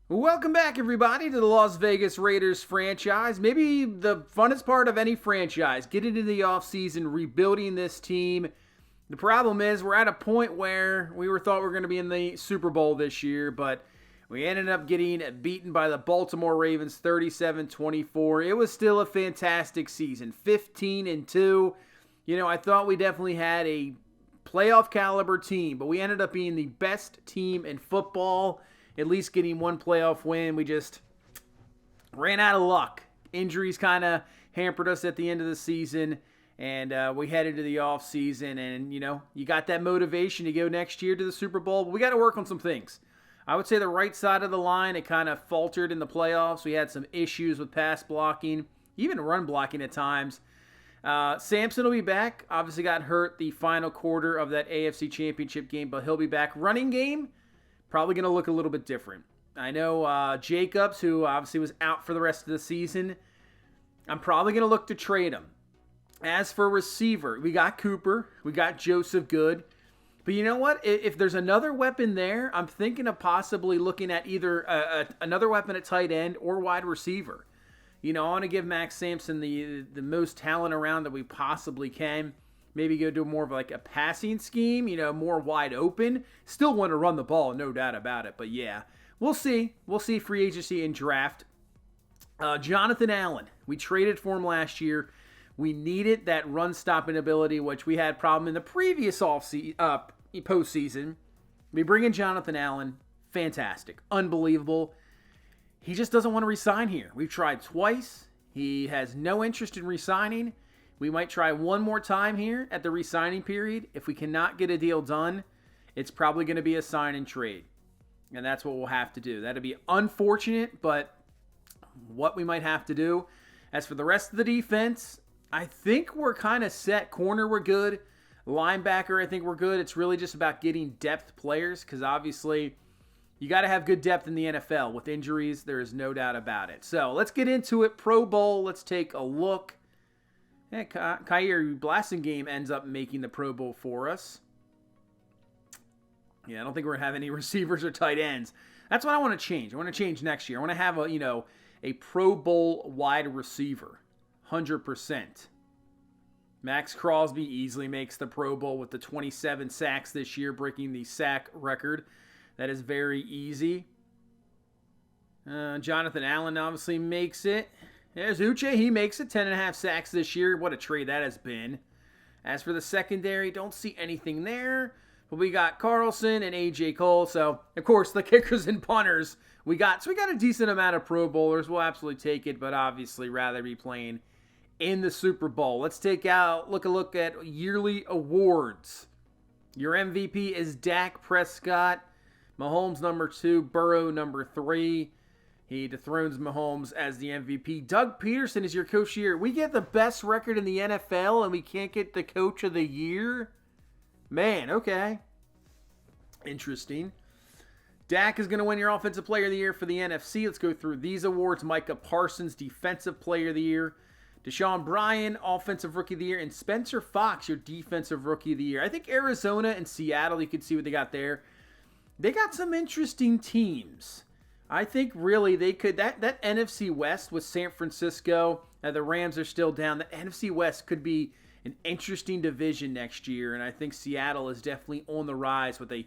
Welcome back, everybody, to the Las Vegas Raiders franchise. Maybe the funnest part of any franchise, getting into the offseason, rebuilding this team. The problem is we're at a point where thought we were going to be in the Super Bowl this year, but we ended up getting beaten by the Baltimore Ravens 37-24. It was still a fantastic season, 15-2. I thought we definitely had a playoff caliber team, but we ended up being the best team in football, at least getting one playoff win. We just ran out of luck. Injuries kind of hampered us at the end of the season, and we headed to the offseason, and, you got that motivation to go next year to the Super Bowl, but we got to work on some things. I would say the right side of the line, it kind of faltered in the playoffs. We had some issues with pass blocking, even run blocking at times. Sampson will be back. Obviously got hurt the final quarter of that AFC Championship game, but he'll be back. Running game, probably going to look a little bit different. I know Jacobs, who obviously was out for the rest of the season, I'm probably going to look to trade him. As for receiver, we got Cooper, we got Joseph Good. But you know what? If there's another weapon there, I'm thinking of possibly looking at either another weapon at tight end or wide receiver. I want to give Max Sampson the most talent around that we possibly can. Maybe go do more of like a passing scheme, more wide open. Still want to run the ball, no doubt about it. But yeah, we'll see. We'll see free agency and draft. Jonathan Allen, we traded for him last year. We needed that run-stopping ability, which we had problem in the previous postseason. We bring in Jonathan Allen. Fantastic. Unbelievable. He just doesn't want to resign here. We've tried twice. He has no interest in resigning. We might try one more time here at the resigning period. If we cannot get a deal done, it's probably going to be a sign and trade. And that's what we'll have to do. That'd be unfortunate, but what we might have to do. As for the rest of the defense, I think we're kind of set. Corner, we're good. Linebacker, I think we're good. It's really just about getting depth players because obviously you got to have good depth in the NFL. With injuries, there is no doubt about it. So let's get into it. Pro Bowl, let's take a look. Kyer Blasingame ends up making the Pro Bowl for us. Yeah, I don't think we're going to have any receivers or tight ends. That's what I want to change. I want to change next year. I want to have a Pro Bowl wide receiver. 100%. Max Crosby easily makes the Pro Bowl with the 27 sacks this year, breaking the sack record. That is very easy. Jonathan Allen obviously makes it. There's Uche. He makes it. 10.5 sacks this year. What a trade that has been. As for the secondary, don't see anything there. But we got Carlson and A.J. Cole. So, of course, the kickers and punters we got. So we got a decent amount of Pro Bowlers. We'll absolutely take it, but obviously rather be playing in the Super Bowl. Let's look a look at yearly awards. Your MVP is Dak Prescott. Mahomes number 2, Burrow number 3. He dethrones Mahomes as the MVP. Doug Peterson is your coach of the year. We get the best record in the NFL and we can't get the coach of the year? Man, okay. Interesting. Dak is going to win your offensive player of the year for the NFC. Let's go through these awards. Micah Parsons, defensive player of the year. Deshaun Bryan, offensive rookie of the year. And Spencer Fox, your defensive rookie of the year. I think Arizona and Seattle, you can see what they got there. They got some interesting teams. I think really they could, that NFC West with San Francisco, the Rams are still down. The NFC West could be an interesting division next year, and I think Seattle is definitely on the rise with a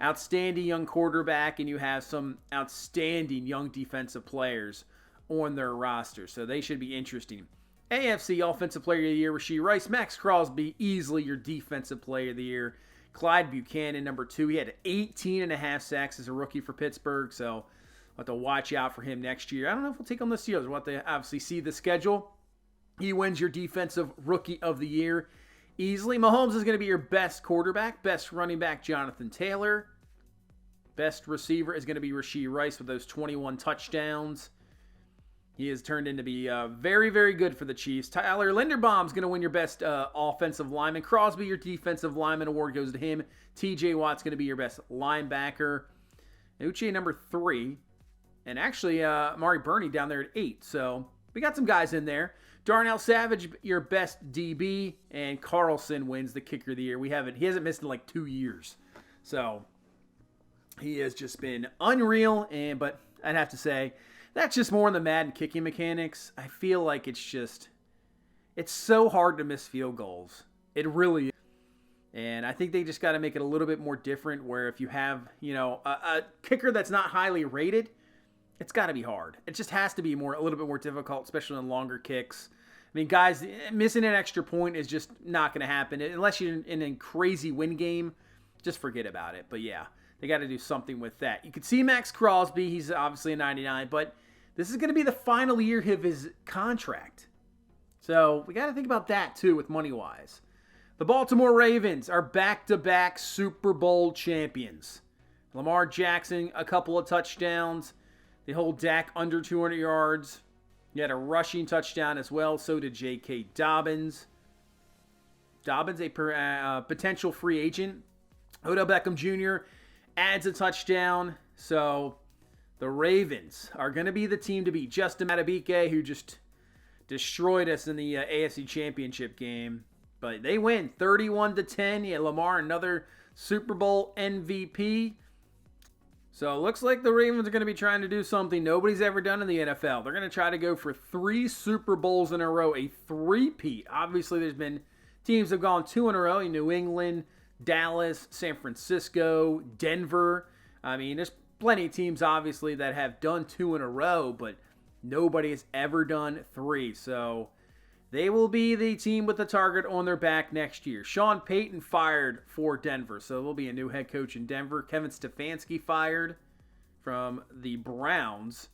outstanding young quarterback, and you have some outstanding young defensive players on their roster, so they should be interesting. AFC Offensive Player of the Year, Rashee Rice. Max Crosby, easily your Defensive Player of the Year. Clyde Buchanan, number 2. He had 18.5 sacks as a rookie for Pittsburgh, so we'll have to watch out for him next year. I don't know if we'll take on the Steelers. We'll have to obviously see the schedule. He wins your Defensive Rookie of the Year easily. Mahomes is going to be your best quarterback. Best running back, Jonathan Taylor. Best receiver is going to be Rashee Rice with those 21 touchdowns. He has turned into be very, very good for the Chiefs. Tyler Linderbaum is going to win your best offensive lineman. Crosby, your defensive lineman award goes to him. TJ Watt's going to be your best linebacker. Uche, number 3. And actually, Mari Burney down there at 8. So we got some guys in there. Darnell Savage, your best DB. And Carlson wins the kicker of the year. He hasn't missed in like 2 years. So he has just been unreal. But I'd have to say. That's just more in the Madden kicking mechanics. I feel like it's so hard to miss field goals. It really is. And I think they just got to make it a little bit more different where if you have, a kicker that's not highly rated, it's got to be hard. It just has to be a little bit more difficult, especially on longer kicks. I mean, guys, missing an extra point is just not going to happen. Unless you're in a crazy win game, just forget about it. But yeah, they got to do something with that. You could see Max Crosby. He's obviously a 99, but this is going to be the final year of his contract. So we got to think about that too with money-wise. The Baltimore Ravens are back-to-back Super Bowl champions. Lamar Jackson, a couple of touchdowns. They hold Dak under 200 yards. He had a rushing touchdown as well. So did J.K. Dobbins. Dobbins, a potential free agent. Odell Beckham Jr. adds a touchdown. So the Ravens are going to be the team to beat. Justin Madubuike, who just destroyed us in the AFC Championship game. But they win 31-10. Yeah, Lamar, another Super Bowl MVP. So it looks like the Ravens are going to be trying to do something nobody's ever done in the NFL. They're going to try to go for 3 Super Bowls in a row, a three-peat. Obviously, there's been teams that have gone 2 in a row. New England, Dallas, San Francisco, Denver. I mean, there's plenty of teams, obviously, that have done 2 in a row, but nobody has ever done 3. So they will be the team with the target on their back next year. Sean Payton fired for Denver, so there'll be a new head coach in Denver. Kevin Stefanski fired from the Browns.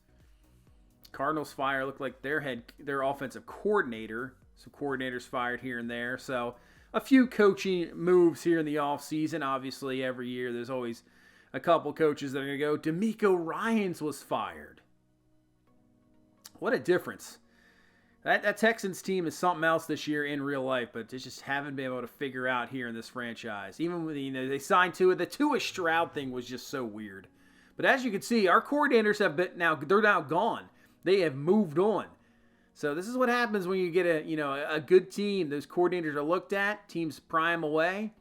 Cardinals fire look like their offensive coordinator. Some coordinators fired here and there. So a few coaching moves here in the offseason. Obviously, every year there's always a couple coaches that are going to go. DeMeco Ryans was fired. What a difference. That Texans team is something else this year in real life, but they just haven't been able to figure out here in this franchise. Even with they signed Tua, the Tua Stroud thing was just so weird. But as you can see, our coordinators they're now gone. They have moved on. So this is what happens when you get a good team. Those coordinators are looked at, teams pry them away.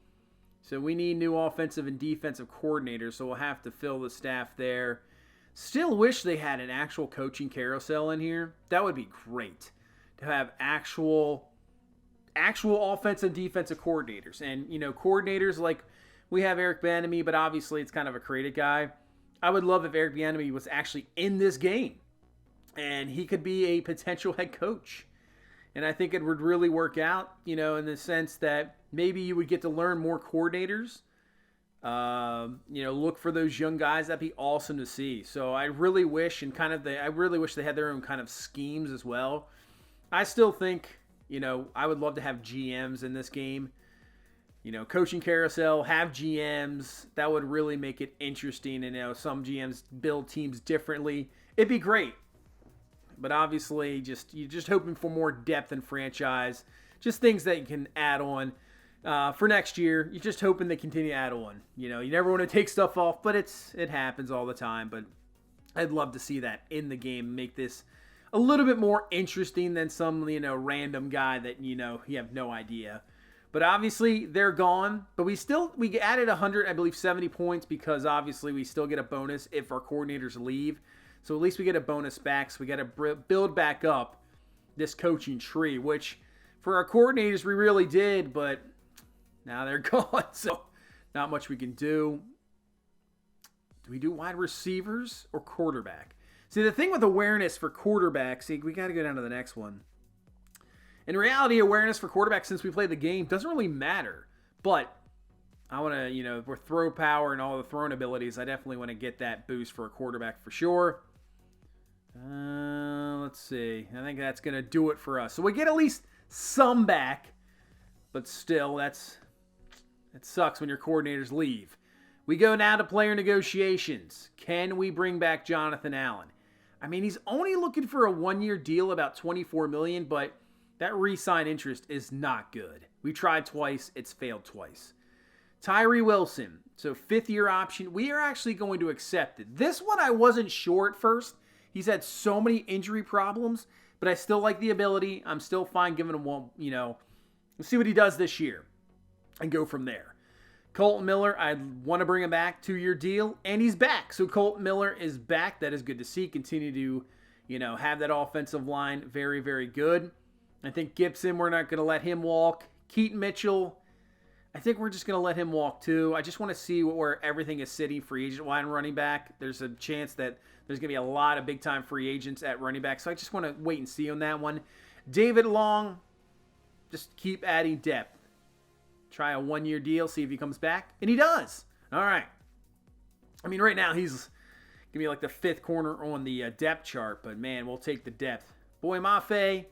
So we need new offensive and defensive coordinators. So we'll have to fill the staff there. Still wish they had an actual coaching carousel in here. That would be great. To have actual offensive and defensive coordinators. And, coordinators like we have Eric Bieniemy, but obviously it's kind of a creative guy. I would love if Eric Bieniemy was actually in this game. And he could be a potential head coach. And I think it would really work out, in the sense that maybe you would get to learn more coordinators. Look for those young guys. That'd be awesome to see. So I really wish they had their own kind of schemes as well. I still think, I would love to have GMs in this game. Coaching carousel, have GMs. That would really make it interesting. And, some GMs build teams differently. It'd be great. But obviously, you're just hoping for more depth in franchise. Just things that you can add on. For next year, you're just hoping they continue to add on. You never want to take stuff off, but it happens all the time. But I'd love to see that in the game. Make this a little bit more interesting than some, random guy that, you have no idea. But obviously, they're gone. But we added 100, I believe, 70 points because obviously we still get a bonus if our coordinators leave. So at least we get a bonus back. So we got to build back up this coaching tree, which for our coordinators we really did, but now they're gone. So not much we can do. Do we do wide receivers or quarterback? See, the thing with awareness for quarterbacks, we got to go down to the next one. In reality, awareness for quarterbacks, since we played the game, doesn't really matter. But I want to, with throw power and all the throwing abilities, I definitely want to get that boost for a quarterback for sure. Let's see. I think that's going to do it for us. So we get at least some back. But still, it sucks when your coordinators leave. We go now to player negotiations. Can we bring back Jonathan Allen? I mean, he's only looking for a 1-year deal, about $24 million, but that re-sign interest is not good. We tried twice. It's failed twice. Tyree Wilson, so 5th-year option. We are actually going to accept it. This one I wasn't sure at first. He's had so many injury problems, but I still like the ability. I'm still fine giving him one, Let's see what he does this year and go from there. Colton Miller, I want to bring him back, 2-year deal, and he's back. So Colton Miller is back. That is good to see. Continue to, have that offensive line very, very good. I think Gibson, we're not going to let him walk. Keaton Mitchell, I think we're just going to let him walk too. I just want to see where everything is sitting free agent-wise and running back. There's a chance that there's going to be a lot of big-time free agents at running back, so I just want to wait and see on that one. David Long, just keep adding depth. Try a 1-year deal, see if he comes back. And he does. All right. I mean, right now he's going to be like the 5th corner on the depth chart. But, man, we'll take the depth. Boy Mafe,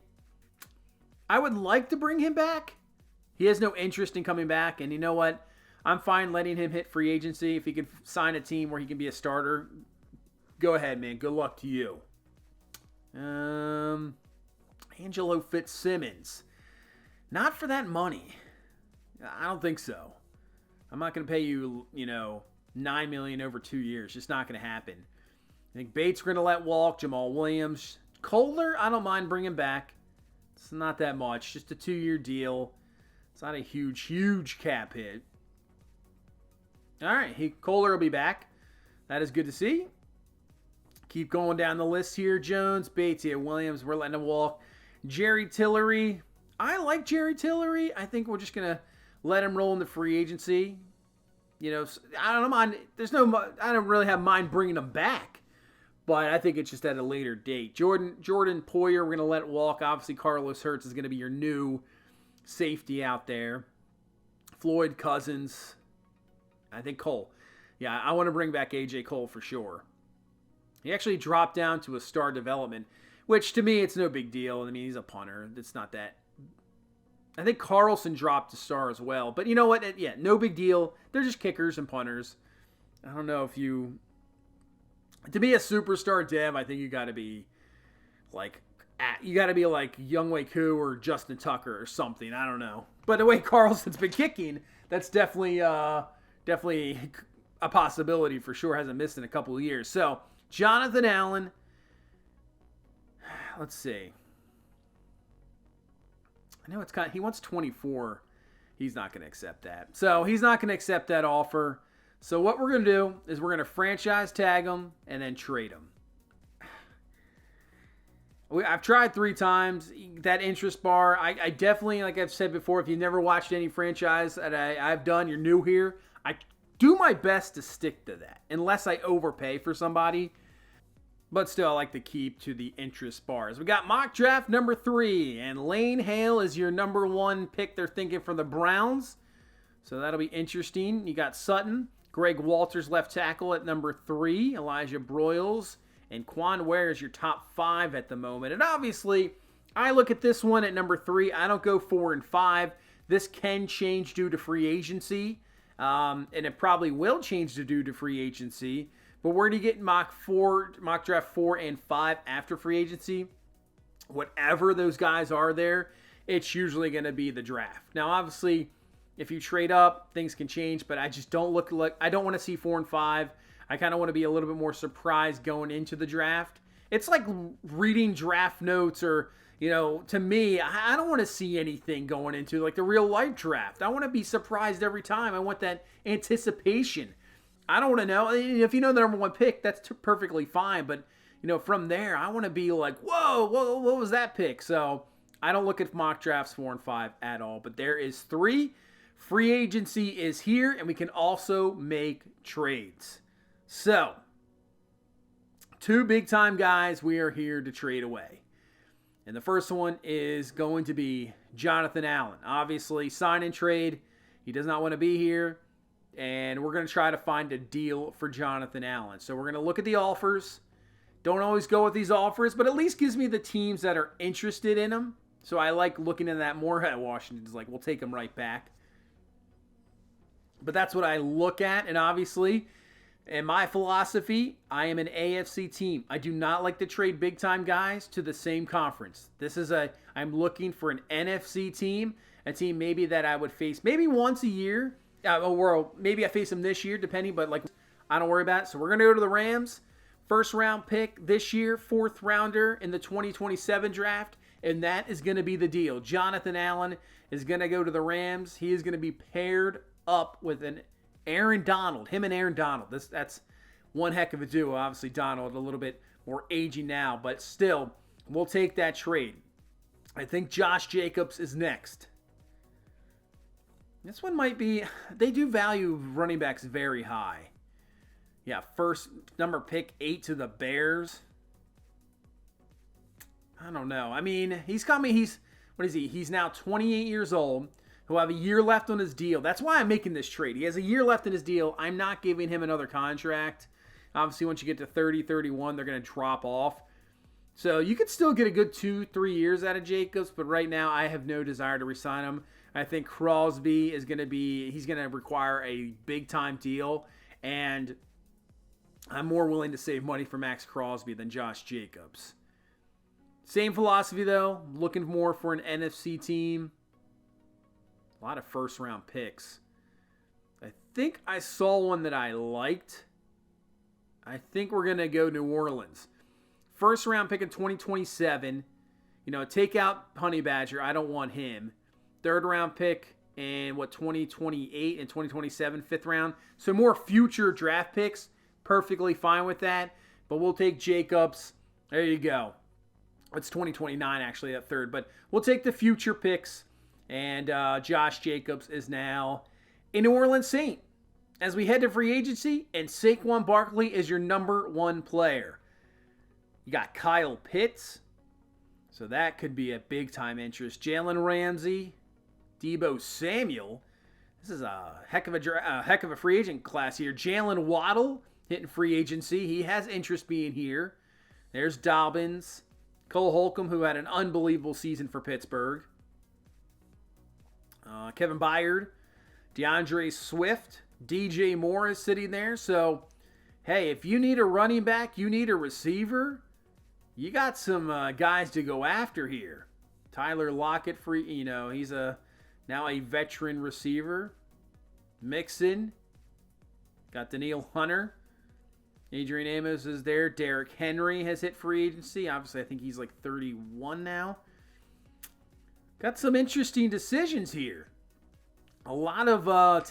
I would like to bring him back. He has no interest in coming back. And you know what? I'm fine letting him hit free agency. If he could sign a team where he can be a starter, go ahead, man. Good luck to you. Angelo Fitzsimmons. Not for that money. I don't think so. I'm not going to pay you, $9 million over 2 years. Just not going to happen. I think Bates we're going to let walk. Jamal Williams. Kohler, I don't mind bringing back. It's not that much. Just a 2-year deal. It's not a huge cap hit. All right. Kohler will be back. That is good to see. Keep going down the list here. Jones, Bates, Williams, we're letting him walk. Jerry Tillery. I like Jerry Tillery. I think we're just going to let him roll in the free agency. I don't mind. I don't really have mind bringing him back, but I think it's just at a later date. Jordan Poyer, we're going to let it walk. Obviously, Carlos Hurts is going to be your new safety out there. Floyd Cousins. I think Cole. Yeah, I want to bring back A.J. Cole for sure. He actually dropped down to a star development, which to me, it's no big deal. I mean, he's a punter. It's not that. I think Carlson dropped to star as well. But you know what? Yeah, no big deal. They're just kickers and punters. I don't know if you... To be a superstar dev, I think you got to be like Younghoe Koo or Justin Tucker or something. I don't know. But the way Carlson's been kicking, that's definitely a possibility for sure. Hasn't missed in a couple of years. So, Jonathan Allen. Let's see. I know he wants 24. He's not going to accept that. So he's not going to accept that offer. So what we're going to do is we're going to franchise tag him and then trade him. I've tried 3 times. That interest bar, I definitely, like I've said before, if you've never watched any franchise that I've done, you're new here, I do my best to stick to that. Unless I overpay for somebody. But still, I like to keep to the interest bars. We got mock draft number 3, and Lane Hale is your number 1 pick. They're thinking for the Browns, so that'll be interesting. You got Sutton, Greg Walters, left tackle at number 3, Elijah Broyles, and Quan Ware is your top 5 at the moment. And obviously, I look at this one at number 3. I don't go 4 and 5. This can change due to free agency, and it probably will change due to free agency. But where do you get mock draft 4 and 5 after free agency? Whatever those guys are there, it's usually going to be the draft. Now, obviously, if you trade up, things can change, but I just don't I don't want to see 4 and 5. I kind of want to be a little bit more surprised going into the draft. It's like reading draft notes or, to me, I don't want to see anything going into like the real life draft. I want to be surprised every time. I want that anticipation. I don't want to know. If you know the number 1 pick, that's perfectly fine. But, from there, I want to be like, whoa, what was that pick? So I don't look at mock drafts 4 and 5 at all. But there is 3. Free agency is here, and we can also make trades. So, 2 big-time guys we are here to trade away. And the first one is going to be Jonathan Allen. Obviously, sign and trade. He does not want to be here. And we're going to try to find a deal for Jonathan Allen. So we're going to look at the offers. Don't always go with these offers, but at least gives me the teams that are interested in him. So I like looking at that more. Washington's like, we'll take him right back. But that's what I look at. And obviously, in my philosophy, I am an AFC team. I do not like to trade big-time guys to the same conference. I'm looking for an NFC team, a team maybe that I would face maybe once a year. Or maybe I face them this year, depending, but I don't worry about it. So we're going to go to the Rams. First round pick this year, 4th rounder in the 2027 draft, and that is going to be the deal. Jonathan Allen is going to go to the Rams. He is going to be paired up with an Aaron Donald. Him and Aaron Donald. That's one heck of a duo. Obviously, Donald a little bit more aging now, but still, we'll take that trade. I think Josh Jacobs is next. This one might be... They do value running backs very high. Yeah, first number pick 8 to the Bears. I don't know. I mean, he's coming. What is he? He's now 28 years old. He'll have a year left on his deal. That's why I'm making this trade. He has a year left in his deal. I'm not giving him another contract. Obviously, once you get to 30, 31, they're going to drop off. So you could still get a good 2-3 years out of Jacobs, but right now I have no desire to resign him. I think Crosby is going to he's going to require a big-time deal, and I'm more willing to save money for Max Crosby than Josh Jacobs. Same philosophy, though. Looking more for an NFC team. A lot of first-round picks. I think I saw one that I liked. I think we're going to go New Orleans. First-round pick in 2027. Take out Honey Badger. I don't want him. Third-round pick in, 2028 and 2027, fifth round. So more future draft picks. Perfectly fine with that. But we'll take Jacobs. There you go. It's 2029, actually, at third. But we'll take the future picks. And Josh Jacobs is now a New Orleans Saint. As we head to free agency, and Saquon Barkley is your number one player. You got Kyle Pitts. So that could be a big-time interest. Jalen Ramsey. Deebo Samuel. This is a heck of a free agent class here. Jalen Waddle hitting free agency. He has interest being here. There's Dobbins. Cole Holcomb, who had an unbelievable season for Pittsburgh. Kevin Byard. DeAndre Swift. DJ Moore is sitting there. So, hey, if you need a running back, you need a receiver, you got some guys to go after here. Tyler Lockett, he's now a veteran receiver. Mixon. Got Danielle Hunter. Adrian Amos is there. Derrick Henry has hit free agency. Obviously, I think he's like 31 now. Got some interesting decisions here. A lot of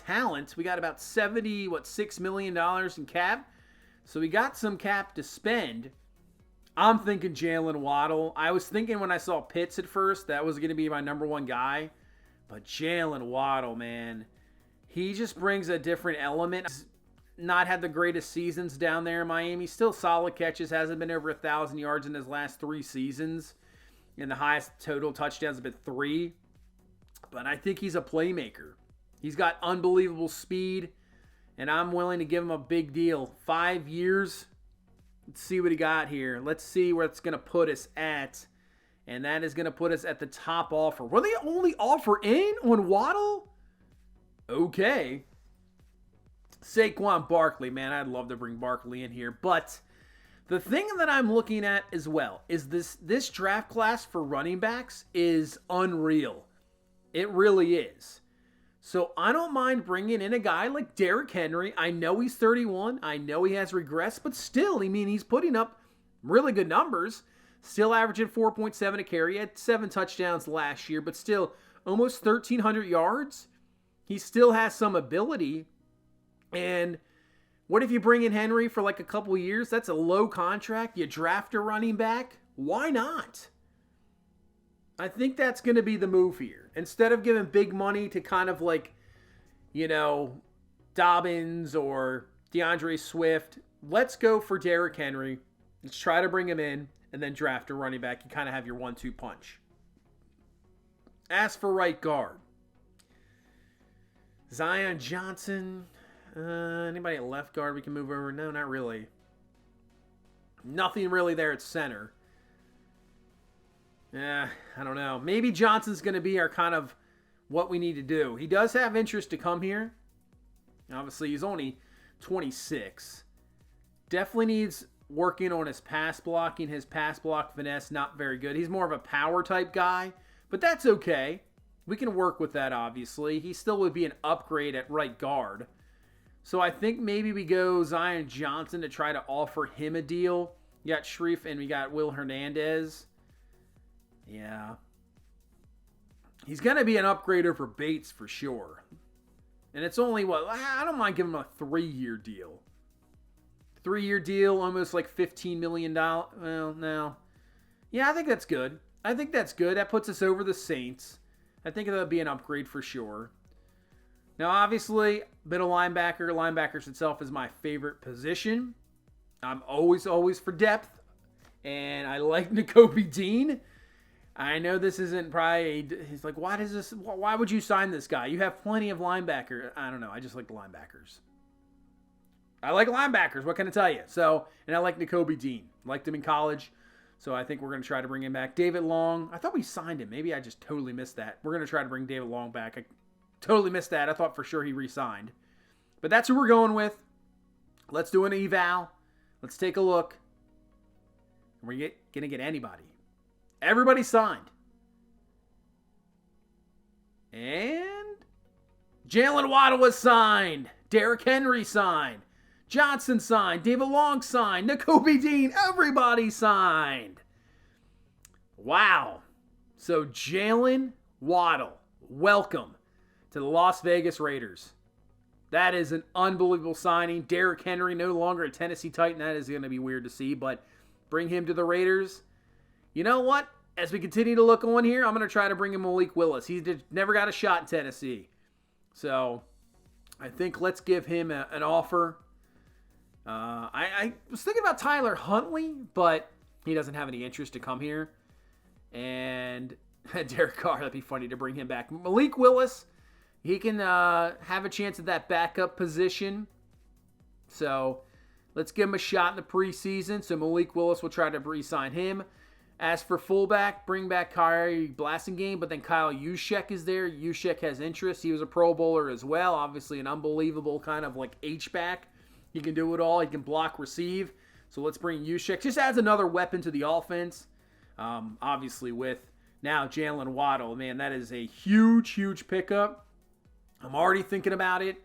talent. We got about $6 million in cap. So we got some cap to spend. I'm thinking Jalen Waddle. I was thinking when I saw Pitts at first, that was going to be my number one guy. But Jalen Waddle, man, he just brings a different element. He's not had the greatest seasons down there in Miami. Still solid catches. Hasn't been over 1,000 yards in his last 3 seasons. And the highest total touchdowns have been 3. But I think he's a playmaker. He's got unbelievable speed. And I'm willing to give him a big deal. 5 years. Let's see what he got here. Let's see where it's going to put us at. And that is going to put us at the top offer. Were they only offer in on Waddle? Okay. Saquon Barkley, man, I'd love to bring Barkley in here. But the thing that I'm looking at as well is this draft class for running backs is unreal. It really is. So I don't mind bringing in a guy like Derrick Henry. I know he's 31. I know he has regressed, but still, he's putting up really good numbers. Still averaging 4.7 a carry. He had 7 touchdowns last year, but still almost 1,300 yards. He still has some ability. And what if you bring in Henry for like a couple years? That's a low contract. You draft a running back. Why not? I think that's going to be the move here. Instead of giving big money to kind of like, Dobbins or DeAndre Swift, let's go for Derrick Henry. Let's try to bring him in and then draft a running back. You kind of have your 1-2 punch. As for right guard, Zion Johnson. Anybody at left guard we can move over? No, not really. Nothing really there at center. I don't know. Maybe Johnson's going to be our kind of what we need to do. He does have interest to come here. Obviously, he's only 26. Definitely needs working on his pass blocking. His pass block finesse, not very good. He's more of a power type guy, but that's okay. We can work with that, obviously. He still would be an upgrade at right guard. So I think maybe we go Zion Johnson to try to offer him a deal. You got Shreve and we got Will Hernandez. Yeah. He's going to be an upgrader for Bates for sure. And it's only, I don't mind giving him a 3-year deal. 3-year deal, almost like $15 million. Well, no. Yeah, I think that's good. That puts us over the Saints. I think that'll be an upgrade for sure. Now, obviously, middle linebacker. Linebackers itself is my favorite position. I'm always for depth. And I like Nakobe Dean. I know this isn't probably... He's like, why would you sign this guy? You have plenty of linebacker. I don't know. I just like the linebackers. I like linebackers. What can I tell you? So, and I like Nakobe Dean. Liked him in college. So I think we're going to try to bring him back. David Long. I thought we signed him. Maybe I just totally missed that. We're going to try to bring David Long back. I totally missed that. I thought for sure he re-signed. But that's who we're going with. Let's do an eval. Let's take a look. And we're going to get anybody. Everybody signed. And Jalen Waddle was signed. Derrick Henry signed. Johnson signed. David Long signed. Nakobe Dean. Everybody signed. Wow. So Jalen Waddle, welcome to the Las Vegas Raiders. That is an unbelievable signing. Derrick Henry no longer a Tennessee Titan. That is going to be weird to see, but bring him to the Raiders. You know what? As we continue to look on here, I'm going to try to bring in Malik Willis. He never got a shot in Tennessee. So I think let's give him an offer. I was thinking about Tyler Huntley, but he doesn't have any interest to come here. And Derek Carr, that'd be funny to bring him back. Malik Willis, he can have a chance at that backup position. So let's give him a shot in the preseason. So Malik Willis will try to re-sign him. As for fullback, bring back Kyrie Blasingame, but then Kyle Juszczyk is there. Juszczyk has interest. He was a Pro Bowler as well. Obviously an unbelievable kind of like H-back. He can do it all. He can block, receive. So let's bring Juszczyk. Just adds another weapon to the offense. Obviously with now Jalen Waddle. Man, that is a huge, huge pickup. I'm already thinking about it.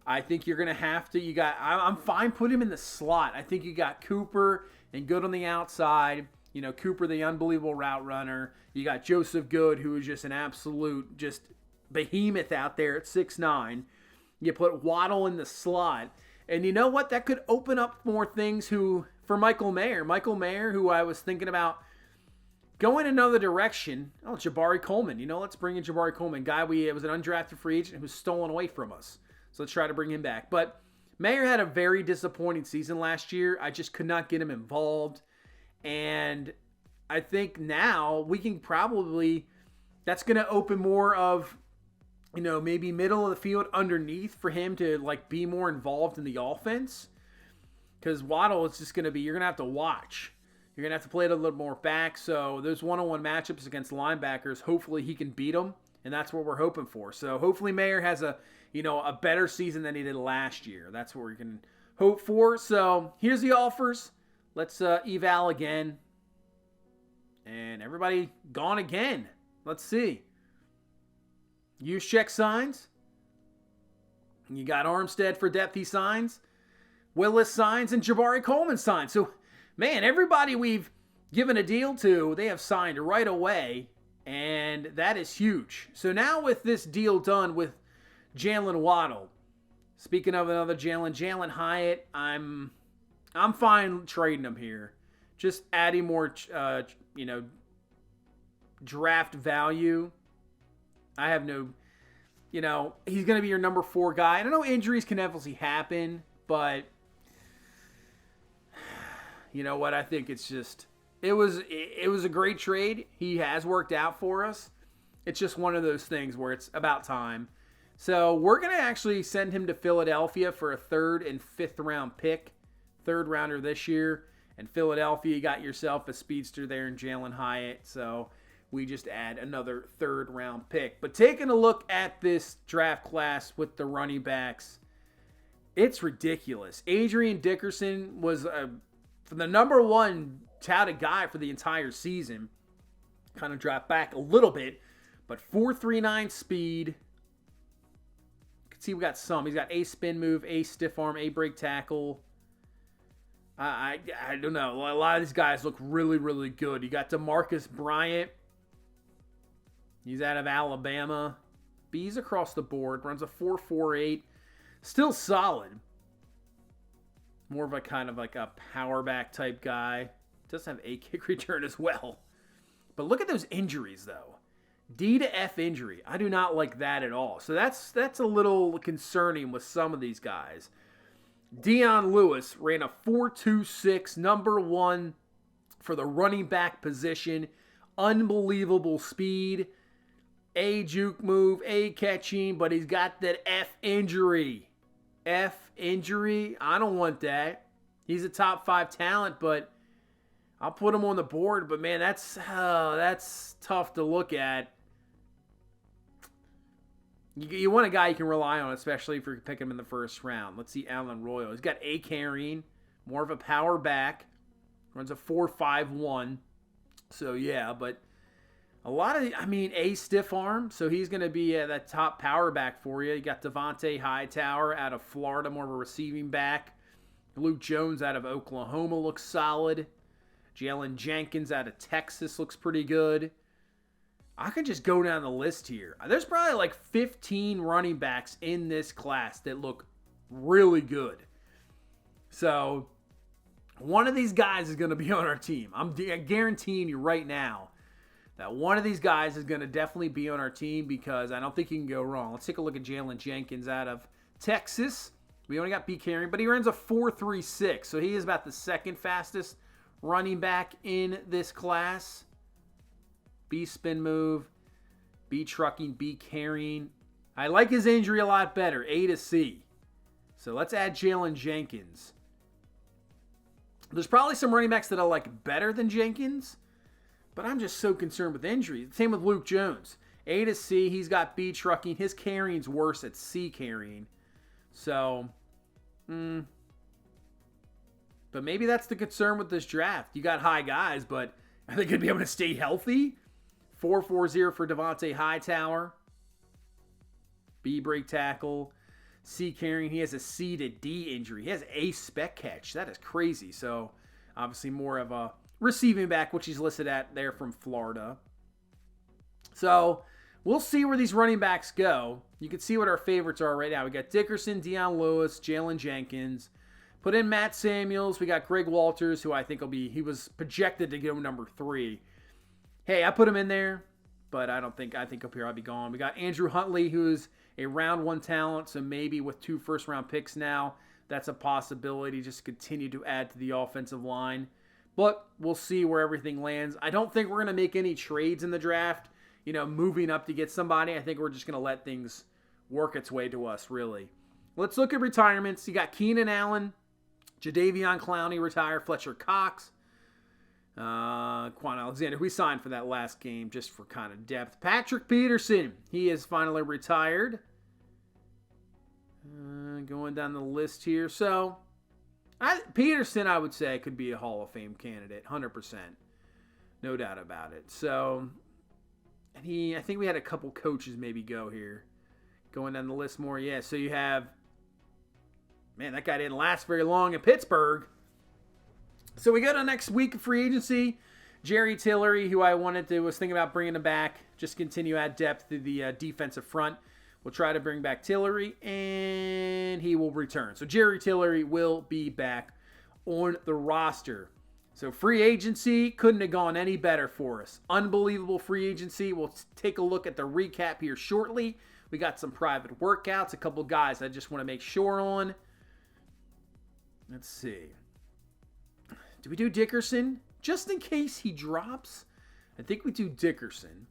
I think you're going to have to. I'm fine putting him in the slot. I think you got Cooper and Good on the outside. You know, Cooper, the unbelievable route runner. You got Joseph Good, who is just an absolute just behemoth out there at 6'9". You put Waddle in the slot. And you know what? That could open up more things for Michael Mayer. Michael Mayer, who I was thinking about going another direction. Oh, Jabari Coleman. You know, let's bring in Jabari Coleman. Guy was an undrafted free agent who was stolen away from us. So let's try to bring him back. But Mayer had a very disappointing season last year. I just could not get him involved. And I think now we can probably, that's going to open more of, you know, maybe middle of the field underneath for him to like be more involved in the offense. Because Waddle is just going to be, you're going to have to watch. You're going to have to play it a little more back. So those one-on-one matchups against linebackers, hopefully he can beat them. And that's what we're hoping for. So hopefully Mayer has a better season than he did last year. That's what we can hope for. So here's the offers. Let's eval again. And everybody gone again. Let's see. Juszczyk signs. You got Armstead for depth, he signs. Willis signs and Jabari Coleman signs. So, man, everybody we've given a deal to, they have signed right away. And that is huge. So now with this deal done with Jalen Waddle, speaking of another Jalen Hyatt, I'm fine trading him here. Just adding more, draft value. I have no, he's going to be your number 4 guy. And I know injuries can obviously happen, but you know what? I think it's just, it was a great trade. He has worked out for us. It's just one of those things where it's about time. So we're going to actually send him to Philadelphia for a 3rd and 5th round pick. 3rd rounder this year. And Philadelphia, you got yourself a speedster there in Jalen Hyatt. So we just add another 3rd round pick. But taking a look at this draft class with the running backs, it's ridiculous. Adrian Dickerson was the number 1 touted guy for the entire season. Kind of dropped back a little bit. But 4.39 speed. You can see we got some. He's got a spin move, a stiff arm, a break tackle. I don't know. A lot of these guys look really, really good. You got DeMarcus Bryant. He's out of Alabama. B's across the board. Runs a 4.48. Still solid. More of a kind of like a power back type guy. Does have a kick return as well. But look at those injuries, though. D to F injury. I do not like that at all. So that's a little concerning with some of these guys. Dion Lewis ran a 4.26, number one for the running back position. Unbelievable speed. A juke move, A catching, but he's got that F injury. F injury? I don't want that. He's a top 5 talent, but I'll put him on the board. But man, that's tough to look at. You want a guy you can rely on, especially if you're picking him in the first round. Let's see Alan Royal. He's got A carrying, more of a power back. Runs a 4.51. So, yeah, but a lot of, A stiff arm. So, he's going to be that top power back for you. You got Devontae Hightower out of Florida, more of a receiving back. Luke Jones out of Oklahoma looks solid. Jalen Jenkins out of Texas looks pretty good. I could just go down the list here. There's probably like 15 running backs in this class that look really good. So, one of these guys is going to be on our team. I'm guaranteeing you right now that one of these guys is going to definitely be on our team because I don't think you can go wrong. Let's take a look at Jalen Jenkins out of Texas. We only got B carrying, but he runs a 4.36. So, he is about the second fastest running back in this class. B spin move, B trucking, B carrying. I like his injury a lot better, A to C. So let's add Jalen Jenkins. There's probably some running backs that I like better than Jenkins, but I'm just so concerned with injury. Same with Luke Jones. A to C, he's got B trucking. His carrying's worse at C carrying. So, but maybe that's the concern with this draft. You got high guys, but are they going to be able to stay healthy? 4.40 for Devontae Hightower. B break tackle. C carrying. He has a C to D injury. He has A spec catch. That is crazy. So, obviously more of a receiving back, which he's listed at there from Florida. So, we'll see where these running backs go. You can see what our favorites are right now. We got Dickerson, Dion Lewis, Jalen Jenkins. Put in Matt Samuels. We got Greg Walters, who I think he was projected to go number 3. Hey, I put him in there, but I think up here I'll be gone. We got Andrew Huntley, who's a round 1 talent, so maybe with 2 first-round picks now, that's a possibility. Just continue to add to the offensive line. But we'll see where everything lands. I don't think we're going to make any trades in the draft, moving up to get somebody. I think we're just going to let things work its way to us, really. Let's look at retirements. You got Keenan Allen, Jadeveon Clowney retired, Fletcher Cox, Quan Alexander, we signed for that last game just for kind of depth. Patrick Peterson, he is finally retired. Going down the list here. So, Peterson, I would say, could be a Hall of Fame candidate, 100%. No doubt about it. So, I think we had a couple coaches maybe go here. Going down the list more. Yeah, so you have, man, that guy didn't last very long in Pittsburgh. So we go to next week of free agency. Jerry Tillery, who I was thinking about bringing him back. Just continue to add depth to the defensive front. We'll try to bring back Tillery, and he will return. So Jerry Tillery will be back on the roster. So free agency couldn't have gone any better for us. Unbelievable free agency. We'll take a look at the recap here shortly. We got some private workouts, a couple guys I just want to make sure on. Let's see. Do we do Dickerson? Just in case he drops, I think we do Dickerson.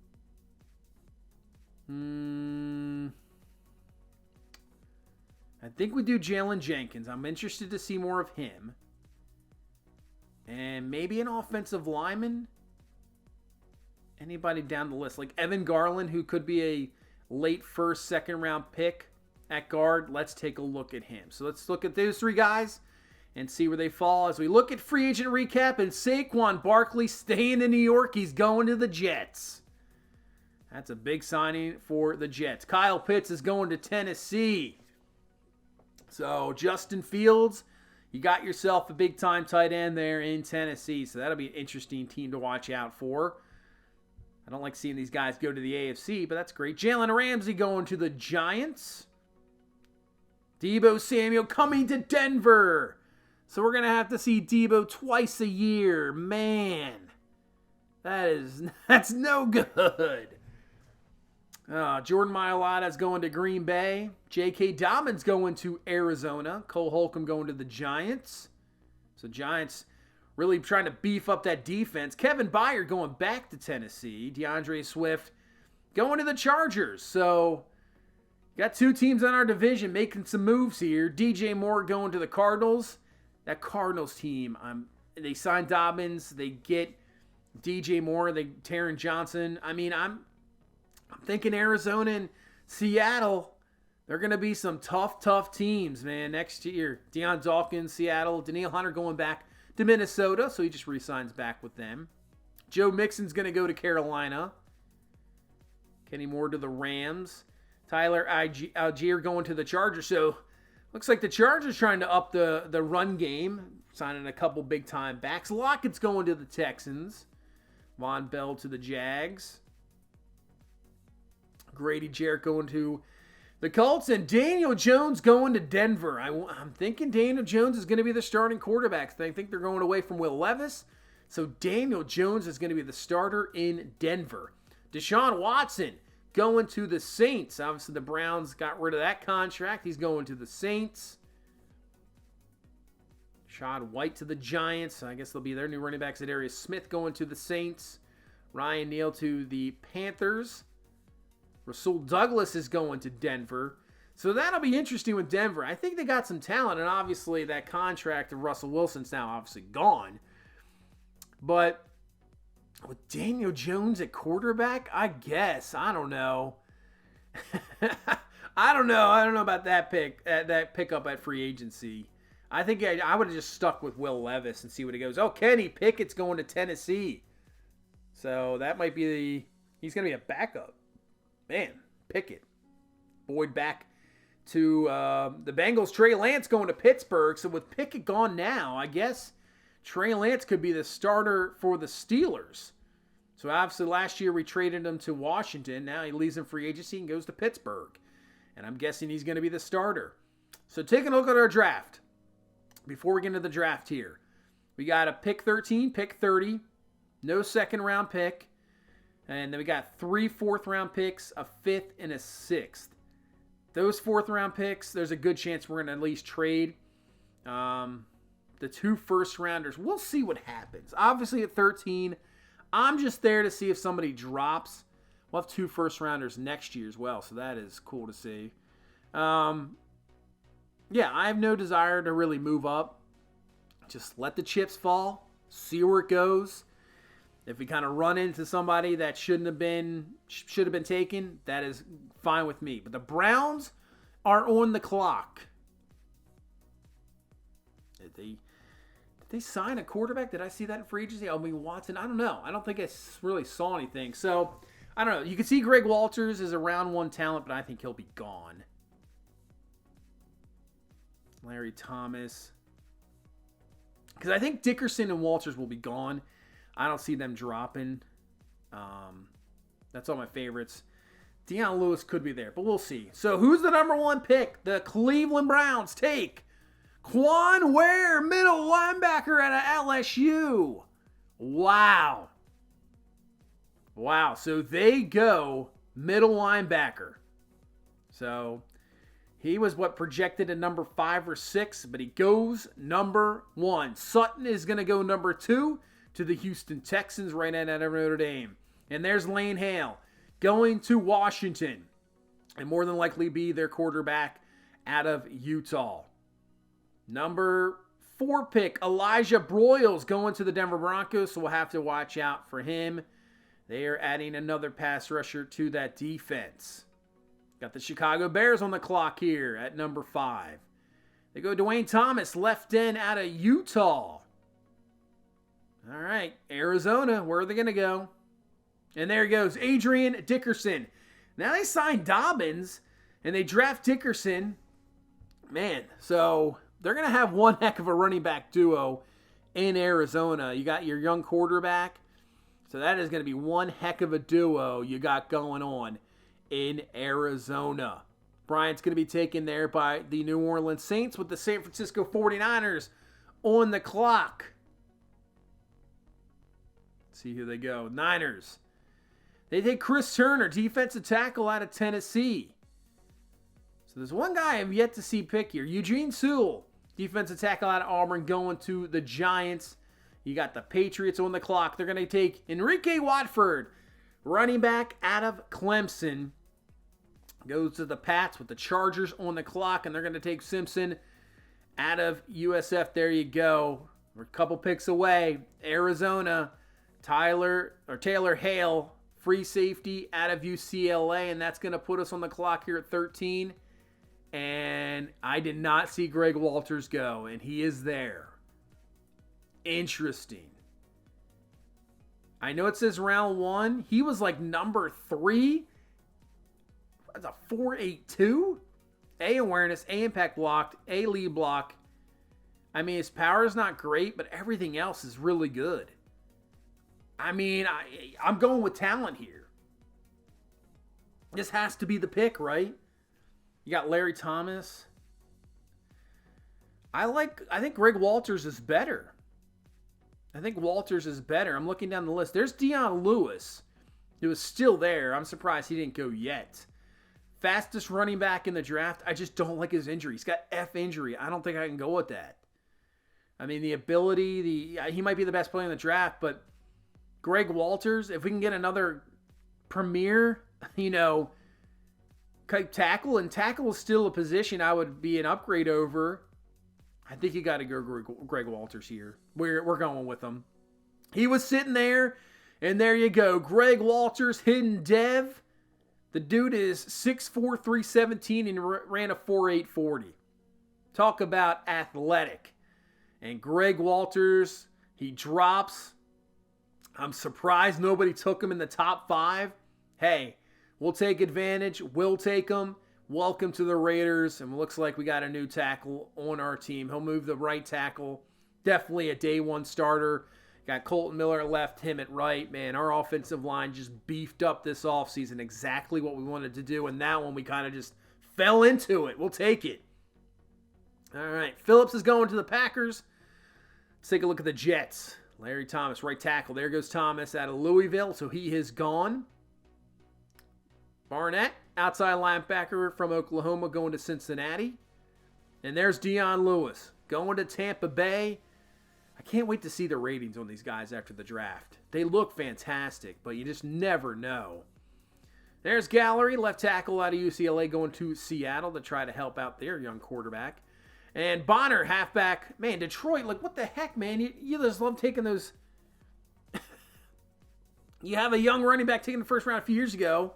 I think we do Jalen Jenkins. I'm interested to see more of him. And maybe an offensive lineman. Anybody down the list? Like Evan Garland, who could be a late first, second round pick at guard. Let's take a look at him. So let's look at those 3 guys and see where they fall as we look at free agent recap. And Saquon Barkley staying in New York. He's going to the Jets. That's a big signing for the Jets. Kyle Pitts is going to Tennessee. So Justin Fields, you got yourself a big-time tight end there in Tennessee. So that'll be an interesting team to watch out for. I don't like seeing these guys go to the AFC, but that's great. Jalen Ramsey going to the Giants. Deebo Samuel coming to Denver. So we're going to have to see Deebo twice a year. Man, that's no good. Jordan Mailata's going to Green Bay. J.K. Dobbins going to Arizona. Cole Holcomb going to the Giants. So Giants really trying to beef up that defense. Kevin Byard going back to Tennessee. DeAndre Swift going to the Chargers. So got two teams in our division making some moves here. DJ Moore going to the Cardinals. That Cardinals team, they signed Dobbins. They get DJ Moore. They Taron Johnson. I mean, I'm thinking Arizona and Seattle, they're going to be some tough teams, man, next year. Deion Dawkins, Seattle. Danielle Hunter going back to Minnesota, so he just re-signs back with them. Joe Mixon's going to go to Carolina. Kenny Moore to the Rams. Tyler Algier going to the Chargers. So looks like the Chargers trying to up the run game, signing a couple big-time backs. Lockett's going to the Texans. Von Bell to the Jags. Grady Jarrett going to the Colts, and Daniel Jones going to Denver. I'm thinking Daniel Jones is going to be the starting quarterback. I think they're going away from Will Levis, so Daniel Jones is going to be the starter in Denver. Deshaun Watson going to the Saints. Obviously, the Browns got rid of that contract. He's going to the Saints. Shad White to the Giants. I guess they'll be their new running backs. Zadarius Smith going to the Saints. Ryan Neal to the Panthers. Rasul Douglas is going to Denver. So that'll be interesting with Denver. I think they got some talent, and obviously that contract of Russell Wilson's now obviously gone. But with Daniel Jones at quarterback, I guess. I don't know. I don't know about that pickup at free agency. I think I would have just stuck with Will Levis and see what he goes. Oh, Kenny Pickett's going to Tennessee. So that might be he's going to be a backup. Man, Pickett. Boyd back to the Bengals. Trey Lance going to Pittsburgh. So with Pickett gone now, I guess Trey Lance could be the starter for the Steelers. So obviously last year we traded him to Washington. Now he leaves in free agency and goes to Pittsburgh. And I'm guessing he's going to be the starter. So taking a look at our draft. Before we get into the draft here. We got a pick 13, pick 30. No second round pick. And then we got 3 fourth-round picks, a 5th, and a 6th. Those fourth-round picks, there's a good chance we're going to at least trade the 2 first-rounders. We'll see what happens. Obviously, at 13, I'm just there to see if somebody drops. We'll have 2 first-rounders next year as well, so that is cool to see. Yeah, I have no desire to really move up. Just let the chips fall, see where it goes. If we kind of run into somebody that should have been taken, that is fine with me. But the Browns are on the clock. Did they sign a quarterback? Did I see that in free agency? I mean, Watson? I don't know. I don't think I really saw anything. So, I don't know. You can see Greg Walters is a round 1 talent, but I think he'll be gone. Larry Thomas. Because I think Dickerson and Walters will be gone. I don't see them dropping. That's all my favorites. Deion Lewis could be there, but we'll see. So who's the number 1 pick? The Cleveland Browns take Quan Ware, middle linebacker out of LSU. Wow. So they go middle linebacker. So he was projected at number 5 or 6, but he goes number 1. Sutton is going to go number 2. To the Houston Texans right out of Notre Dame. And there's Lane Hale going to Washington. And more than likely be their quarterback out of Utah. Number 4 pick, Elijah Broyles going to the Denver Broncos. So we'll have to watch out for him. They are adding another pass rusher to that defense. Got the Chicago Bears on the clock here at number 5. They go Dwayne Thomas, left end out of Utah. All right, Arizona, where are they going to go? And there he goes, Adrian Dickerson. Now they signed Dobbins, and they draft Dickerson. Man, so they're going to have one heck of a running back duo in Arizona. You got your young quarterback. So that is going to be one heck of a duo you got going on in Arizona. Bryant's going to be taken there by the New Orleans Saints with the San Francisco 49ers on the clock. Let's see who they go. Niners. They take Chris Turner, defensive tackle out of Tennessee. So there's one guy I've yet to see pick here. Eugene Sewell, defensive tackle out of Auburn, going to the Giants. You got the Patriots on the clock. They're going to take Enrique Watford, running back out of Clemson. Goes to the Pats with the Chargers on the clock, and they're going to take Simpson out of USF. There you go. We're a couple picks away. Arizona, Taylor Hale, free safety out of UCLA, and that's going to put us on the clock here at 13. And I did not see Greg Walters go, and he is there. Interesting. I know it says round 1. He was like number 3. That's a 4.82. A awareness, A impact blocked, A lead block. I mean, his power is not great, but everything else is really good. I mean, I'm going with talent here. This has to be the pick, right? You got Larry Thomas. I think Greg Walters is better. I'm looking down the list. There's Deion Lewis, who is still there. I'm surprised he didn't go yet. Fastest running back in the draft. I just don't like his injury. He's got F injury. I don't think I can go with that. I mean, the ability, he might be the best player in the draft, but Greg Walters, if we can get another premier, tackle, and tackle is still a position I would be an upgrade over. I think you got to go Greg Walters here. We're going with him. He was sitting there, and there you go. Greg Walters, hidden dev. The dude is 6'4", 317, and ran a 4.8 40. Talk about athletic. And Greg Walters, he drops. I'm surprised nobody took him in the top 5. Hey, we'll take advantage. We'll take him. Welcome to the Raiders. And it looks like we got a new tackle on our team. He'll move the right tackle. Definitely a day 1 starter. Got Colton Miller at left, him at right. Man, our offensive line just beefed up this offseason. Exactly what we wanted to do. And that one, we kind of just fell into it. We'll take it. All right. Phillips is going to the Packers. Let's take a look at the Jets. Larry Thomas, right tackle. There goes Thomas out of Louisville. So he is gone. Barnett, outside linebacker from Oklahoma, going to Cincinnati. And there's Deion Lewis going to Tampa Bay. I can't wait to see the ratings on these guys after the draft. They look fantastic, but you just never know. There's Gallery, left tackle out of UCLA, going to Seattle to try to help out their young quarterback. And Bonner, halfback. Man, Detroit, what the heck, man? You just love taking those. You have a young running back taken the first round a few years ago.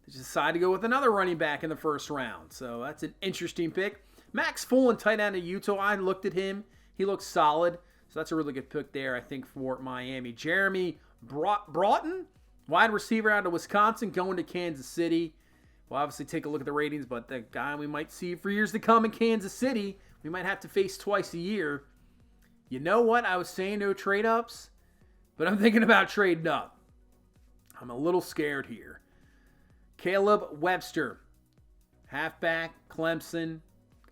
They just decided to go with another running back in the first round. So that's an interesting pick. Max Fullen, tight end of Utah. I looked at him. He looks solid. So that's a really good pick there, I think, for Miami. Jeremy Broughton, wide receiver out of Wisconsin, going to Kansas City. We'll obviously take a look at the ratings, but the guy we might see for years to come in Kansas City, we might have to face twice a year. You know what? I was saying no trade-ups, but I'm thinking about trading up. I'm a little scared here. Caleb Webster, halfback, Clemson,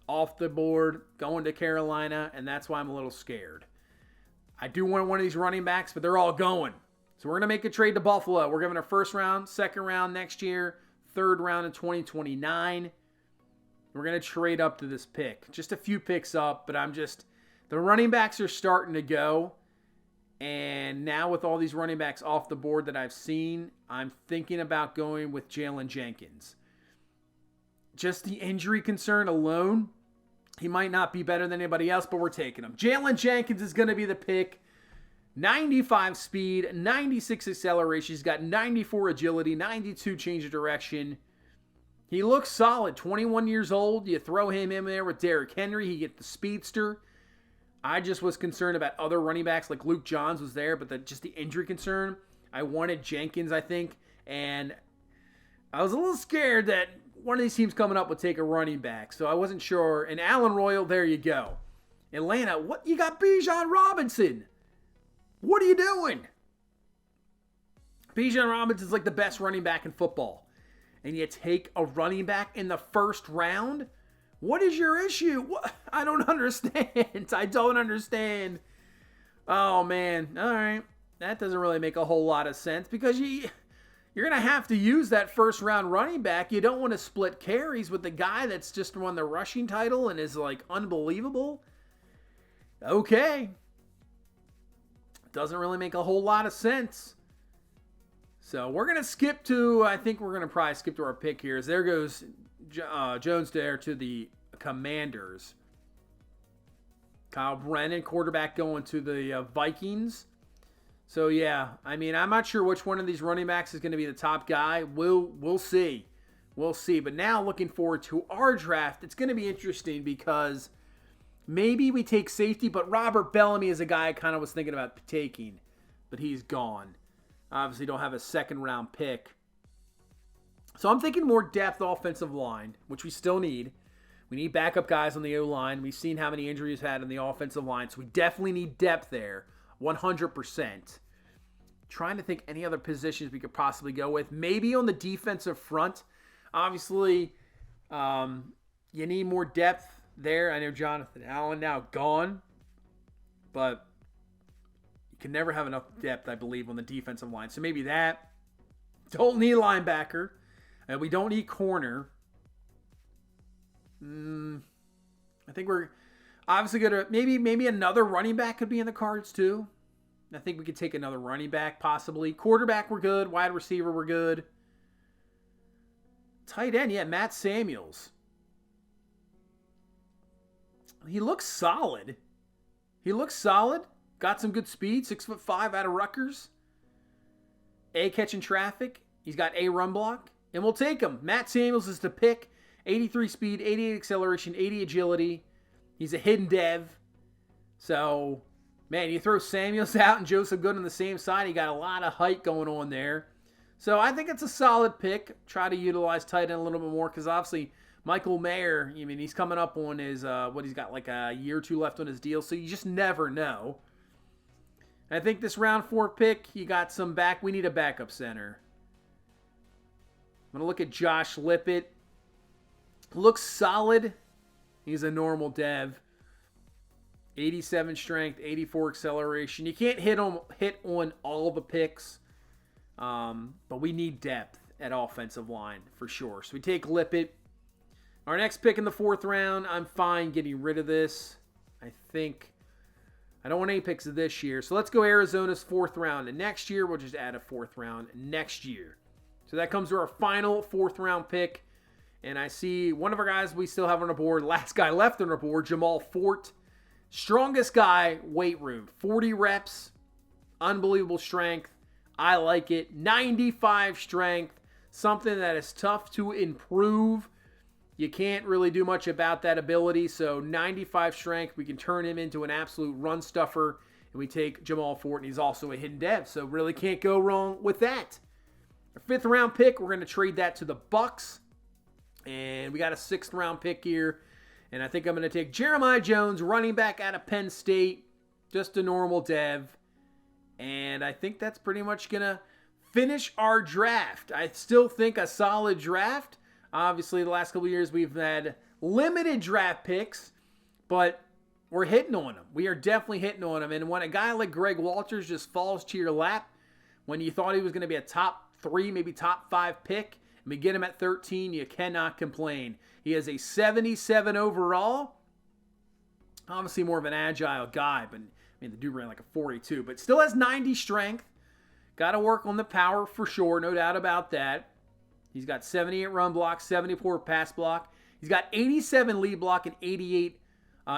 off the board, going to Carolina, and that's why I'm a little scared. I do want one of these running backs, but they're all going. So we're going to make a trade to Buffalo. We're giving a first round, second round next year, third round in 2029. We're going to trade up to this pick. Just a few picks up, but the running backs are starting to go. And now with all these running backs off the board that I've seen, I'm thinking about going with Jalen Jenkins. Just the injury concern alone, he might not be better than anybody else, but we're taking him. Jalen Jenkins is going to be the pick. 95 speed, 96 acceleration. He's got 94 agility, 92 change of direction. He looks solid. 21 years old. You throw him in there with Derrick Henry. He gets the speedster. I just was concerned about other running backs like Luke Johns was there, but just the injury concern. I wanted Jenkins, I think, and I was a little scared that one of these teams coming up would take a running back, so I wasn't sure. And Allen Royal, there you go. Atlanta, what? You got Bijan Robinson. What are you doing? Bijan Robinson is like the best running back in football. And you take a running back in the first round? What is your issue? What? I don't understand. I don't understand. Oh, man. All right. That doesn't really make a whole lot of sense because you're going to have to use that first-round running back. You don't want to split carries with the guy that's just won the rushing title and is, like, unbelievable. Okay. Doesn't really make a whole lot of sense. So we're going to skip to, I think we're going to probably skip to our pick here. As there goes Jones there to the Commanders. Kyle Brennan, quarterback, going to the Vikings. So, yeah, I mean, I'm not sure which one of these running backs is going to be the top guy. We'll see. We'll see. But now looking forward to our draft, it's going to be interesting because maybe we take safety, but Robert Bellamy is a guy I kind of was thinking about taking, but he's gone. Obviously don't have a second-round pick. So I'm thinking more depth offensive line, which we still need. We need backup guys on the O-line. We've seen how many injuries we've had on the offensive line, so we definitely need depth there, 100%. Trying to think any other positions we could possibly go with. Maybe on the defensive front. Obviously, you need more depth there. I know Jonathan Allen now gone, but you can never have enough depth, I believe, on the defensive line. So maybe that. Don't need linebacker. And we don't need corner. I think we're obviously going to... Maybe another running back could be in the cards, too. I think we could take another running back, possibly. Quarterback, we're good. Wide receiver, we're good. Tight end, yeah, Matt Samuels. He looks solid. Got some good speed. 6'5" out of Rutgers. A, catching traffic. He's got A, run block. And we'll take him. Matt Samuels is the pick. 83 speed, 88 acceleration, 80 agility. He's a hidden dev. So, man, you throw Samuels out and Joseph Good on the same side. You got a lot of height going on there. So I think it's a solid pick. Try to utilize tight end a little bit more because obviously Michael Mayer, I mean, he's coming up on his, he's got like a year or two left on his deal. So you just never know. I think this round 4 pick, you got some back. We need a backup center. I'm going to look at Josh Lippett. Looks solid. He's a normal dev. 87 strength, 84 acceleration. You can't hit on all the picks, but we need depth at offensive line for sure. So we take Lippett. Our next pick in the 4th round, I'm fine getting rid of this. I think I don't want any picks of this year. So let's go Arizona's 4th round. And next year, we'll just add a 4th round next year. So that comes to our final 4th round pick. And I see one of our guys we still have on the board, last guy left on the board, Jamal Fort. Strongest guy, weight room. 40 reps, unbelievable strength. I like it. 95 strength, something that is tough to improve. You can't really do much about that ability. So 95 strength, we can turn him into an absolute run stuffer. And we take Jamal Fort, and he's also a hidden dev. So really can't go wrong with that. Our 5th round pick, we're going to trade that to the Bucks. And we got a 6th round pick here. And I think I'm going to take Jeremiah Jones, running back out of Penn State. Just a normal dev. And I think that's pretty much going to finish our draft. I still think a solid draft. Obviously, the last couple of years we've had limited draft picks. But we're hitting on them. We are definitely hitting on them. And when a guy like Greg Walters just falls to your lap, when you thought he was going to be a top 3, maybe top 5 pick, and we get him at 13, you cannot complain. He has a 77 overall. Obviously more of an agile guy, but I mean, the dude ran like a 42, but still has 90 strength. Got to work on the power for sure, no doubt about that. He's got 78 run block, 74 pass block. He's got 87 lead block and 88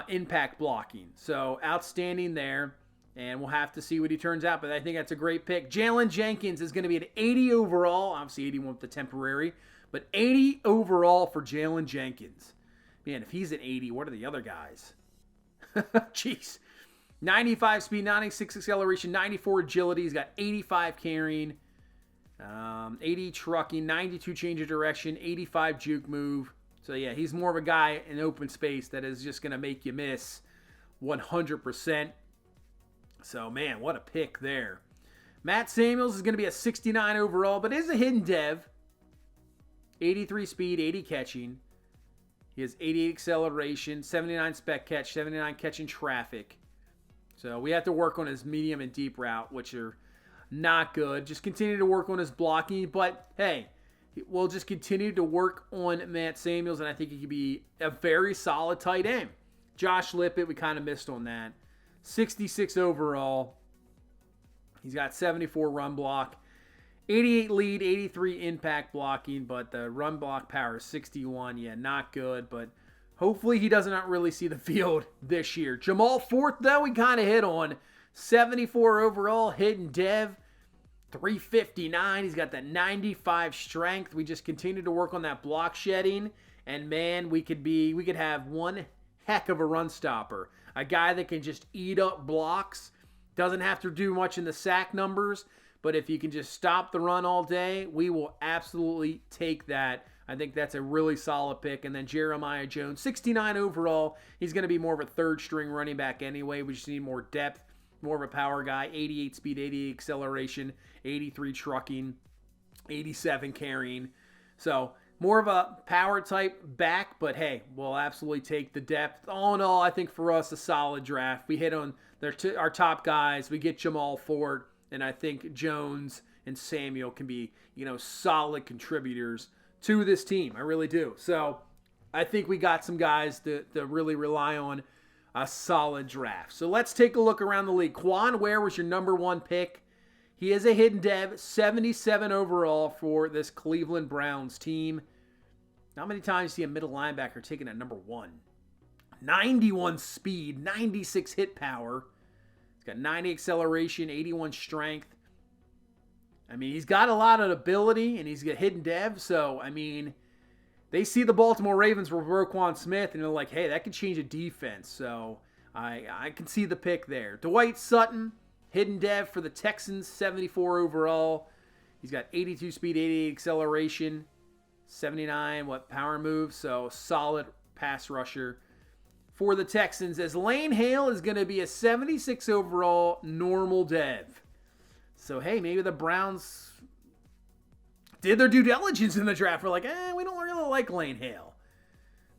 impact blocking. So outstanding there. And we'll have to see what he turns out, but I think that's a great pick. Jalen Jenkins is going to be an 80 overall. Obviously, 81 with the temporary, but 80 overall for Jalen Jenkins. Man, if he's an 80, what are the other guys? Jeez. 95 speed, 96 acceleration, 94 agility. He's got 85 carrying, 80 trucking, 92 change of direction, 85 juke move. So, yeah, he's more of a guy in open space that is just going to make you miss 100%. So, man, what a pick there. Matt Samuels is going to be a 69 overall, but is a hidden dev. 83 speed, 80 catching. He has 88 acceleration, 79 spec catch, 79 catching traffic. So we have to work on his medium and deep route, which are not good. Just continue to work on his blocking. But, hey, we'll just continue to work on Matt Samuels, and I think he could be a very solid tight end. Josh Lippett, we kind of missed on that. 66 overall. He's got 74 run block, 88 lead, 83 impact blocking, but the run block power is 61. Yeah, not good, but hopefully he does not really see the field this year. Jamal Forth, though, we kind of hit on. 74 overall, hidden dev, 359. He's got that 95 strength. We just continue to work on that block shedding, and man, we could have one heck of a run stopper. A guy that can just eat up blocks. Doesn't have to do much in the sack numbers, but if you can just stop the run all day, we will absolutely take that. I think that's a really solid pick. And then Jeremiah Jones, 69 overall. He's going to be more of a third-string running back anyway. We just need more depth, more of a power guy. 88 speed, 88 acceleration, 83 trucking, 87 carrying. So more of a power type back, but hey, we'll absolutely take the depth. All in all, I think for us, a solid draft. We hit on our top guys. We get Jamal Ford, and I think Jones and Samuel can be, solid contributors to this team. I really do. So I think we got some guys to really rely on a solid draft. So let's take a look around the league. Quan Ware was your number one pick. He is a hidden dev, 77 overall for this Cleveland Browns team. Not many times you see a middle linebacker taken at number one. 91 speed, 96 hit power. He's got 90 acceleration, 81 strength. I mean, he's got a lot of ability, and he's got hidden dev. So, I mean, they see the Baltimore Ravens with Roquan Smith, and they're like, hey, that could change a defense. So, I can see the pick there. Dwight Sutton, hidden dev for the Texans, 74 overall. He's got 82 speed, 88 acceleration, 79 power move. So, solid pass rusher for the Texans, as Lane Hale is going to be a 76 overall normal dev. So, hey, maybe the Browns did their due diligence in the draft. We're like, we don't really like Lane Hale.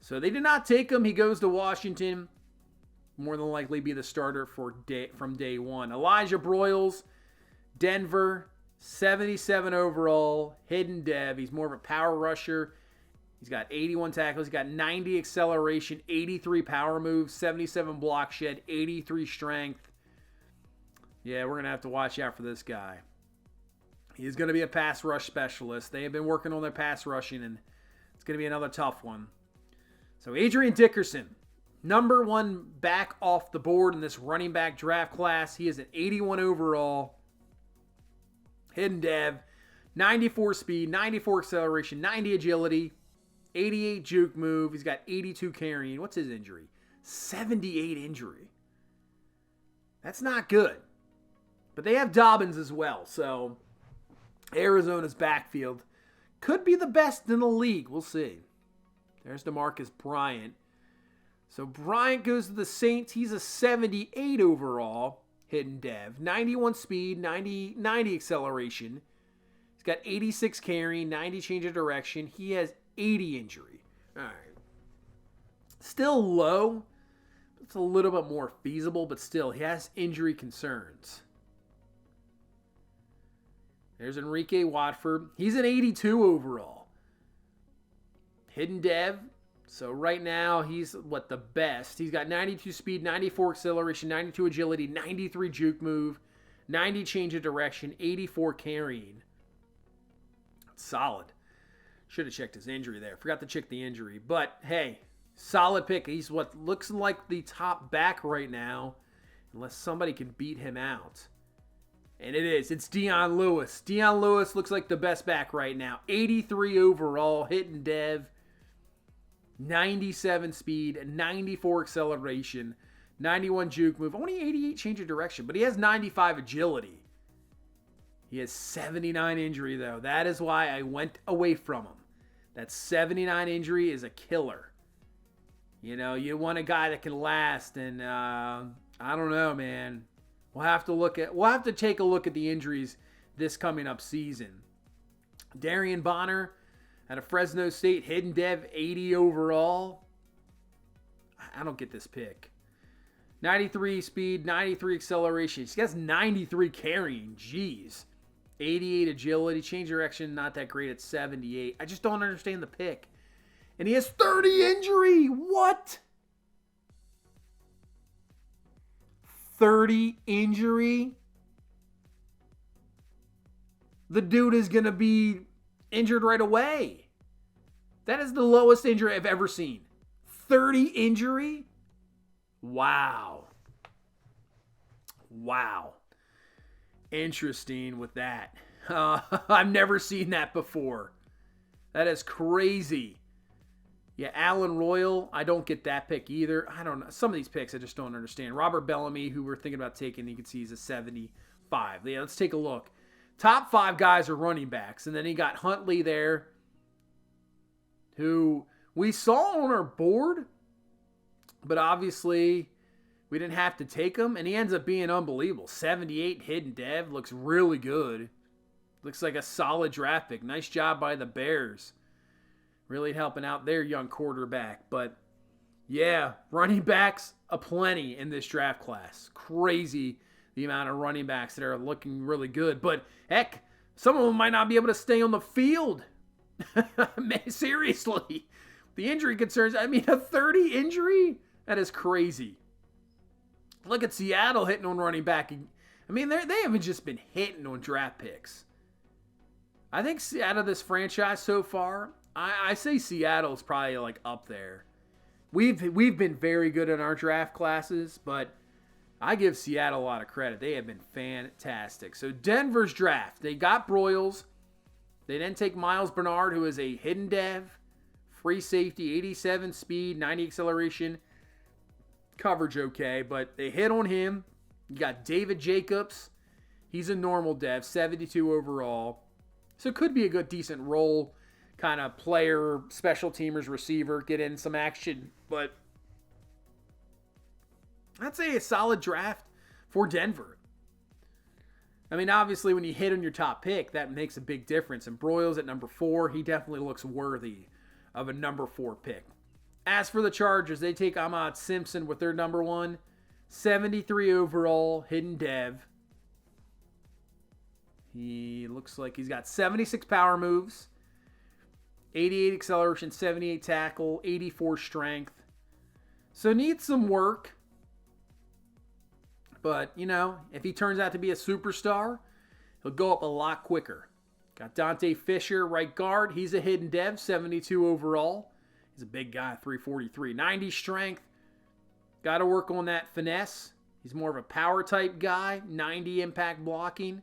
So they did not take him. He goes to Washington. More than likely be the starter from day one. Elijah Broyles, Denver, 77 overall, hidden dev. He's more of a power rusher. He's got 81 tackles. He's got 90 acceleration, 83 power moves, 77 block shed, 83 strength. Yeah, we're going to have to watch out for this guy. He's going to be a pass rush specialist. They have been working on their pass rushing, and it's going to be another tough one. So Adrian Dickerson, number one back off the board in this running back draft class. He is an 81 overall, hidden dev, 94 speed, 94 acceleration, 90 agility, 88 juke move. He's got 82 carrying. What's his injury? 78 injury. That's not good. But they have Dobbins as well. So Arizona's backfield could be the best in the league. We'll see. There's DeMarcus Bryant. So Bryant goes to the Saints. He's a 78 overall hidden dev. 91 speed, 90 acceleration. He's got 86 carrying, 90 change of direction. He has 80 injury. All right. Still low. It's a little bit more feasible, but still, he has injury concerns. There's Enrique Watford. He's an 82 overall. Hidden dev. So right now, he's the best. He's got 92 speed, 94 acceleration, 92 agility, 93 juke move, 90 change of direction, 84 carrying. Solid. Should have checked his injury there. Forgot to check the injury. But, hey, solid pick. He's what looks like the top back right now, unless somebody can beat him out. And it is. It's Dion Lewis. Dion Lewis looks like the best back right now. 83 overall, hidden dev, 97 speed, 94 acceleration, 91 juke move, only 88 change of direction, but he has 95 agility. He has 79 injury, though. That is why I went away from him. That 79 injury is a killer. You know, you want a guy that can last, and I don't know, man. We'll have to take a look at the injuries this coming up season. Darian Bonner out of Fresno State, hidden dev, 80 overall. I don't get this pick. 93 speed, 93 acceleration. He has 93 carrying. Jeez. 88 agility. Change direction, not that great at 78. I just don't understand the pick. And he has 30 injury. What? 30 injury? The dude is going to be injured right away. That is the lowest injury I've ever seen. 30 injury? Wow. Interesting with that. I've never seen that before. That is crazy. Yeah, Alan Royal, I don't get that pick either. I don't know. Some of these picks I just don't understand. Robert Bellamy, who we're thinking about taking, you can see he's a 75. Yeah, let's take a look. Top 5 guys are running backs. And then he got Huntley there, who we saw on our board, but obviously we didn't have to take him. And he ends up being unbelievable. 78 hidden dev. Looks really good. Looks like a solid draft pick. Nice job by the Bears. Really helping out their young quarterback. But, yeah, running backs aplenty in this draft class. Crazy the amount of running backs that are looking really good. But, heck, some of them might not be able to stay on the field. Seriously. The injury concerns, I mean, a 30 injury? That is crazy. Look at Seattle hitting on running back. I mean, they haven't just been hitting on draft picks. I think out of this franchise so far, I say Seattle's probably like up there. We've been very good in our draft classes, but I give Seattle a lot of credit. They have been fantastic. So Denver's draft, they got Broyles. They then take Miles Bernard, who is a hidden dev, free safety, 87 speed, 90 acceleration, coverage okay, but they hit on him. You got David Jacobs. He's a normal dev, 72 overall. So it could be a good, decent role kind of player, special teamers, receiver, get in some action. But I'd say a solid draft for Denver. I mean, obviously, when you hit on your top pick, that makes a big difference. And Broyles at number 4, he definitely looks worthy of a number 4 pick. As for the Chargers, they take Ahmad Simpson with their number 1, 73 overall, hidden dev. He looks like he's got 76 power moves, 88 acceleration, 78 tackle, 84 strength. So needs some work. But, you know, if he turns out to be a superstar, he'll go up a lot quicker. Got Dante Fisher, right guard. He's a hidden dev, 72 overall. He's a big guy, 343. 90 strength. Got to work on that finesse. He's more of a power type guy. 90 impact blocking.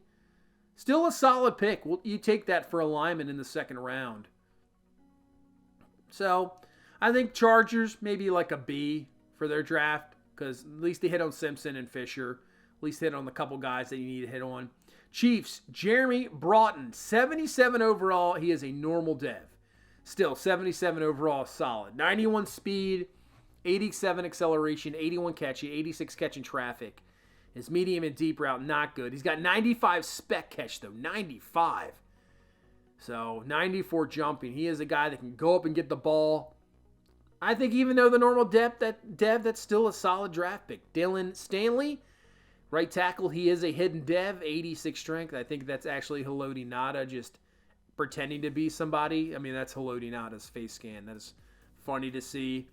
Still a solid pick. Well, you take that for a lineman in the second round. So, I think Chargers, maybe like a B for their draft. Because at least they hit on Simpson and Fisher. At least hit on the couple guys that you need to hit on. Chiefs, Jeremy Broughton, 77 overall. He is a normal dev. Still, 77 overall, solid. 91 speed, 87 acceleration, 81 catching, 86 catching traffic. His medium and deep route, not good. He's got 95 spec catch, though. 95. So, 94 jumping. He is a guy that can go up and get the ball. I think even though the normal dev, that's still a solid draft pick. Dylan Stanley, right tackle, he is a hidden dev, 86 strength. I think that's actually Haloti Ngata just pretending to be somebody. I mean, that's Haloti Ngata's face scan. That is funny to see.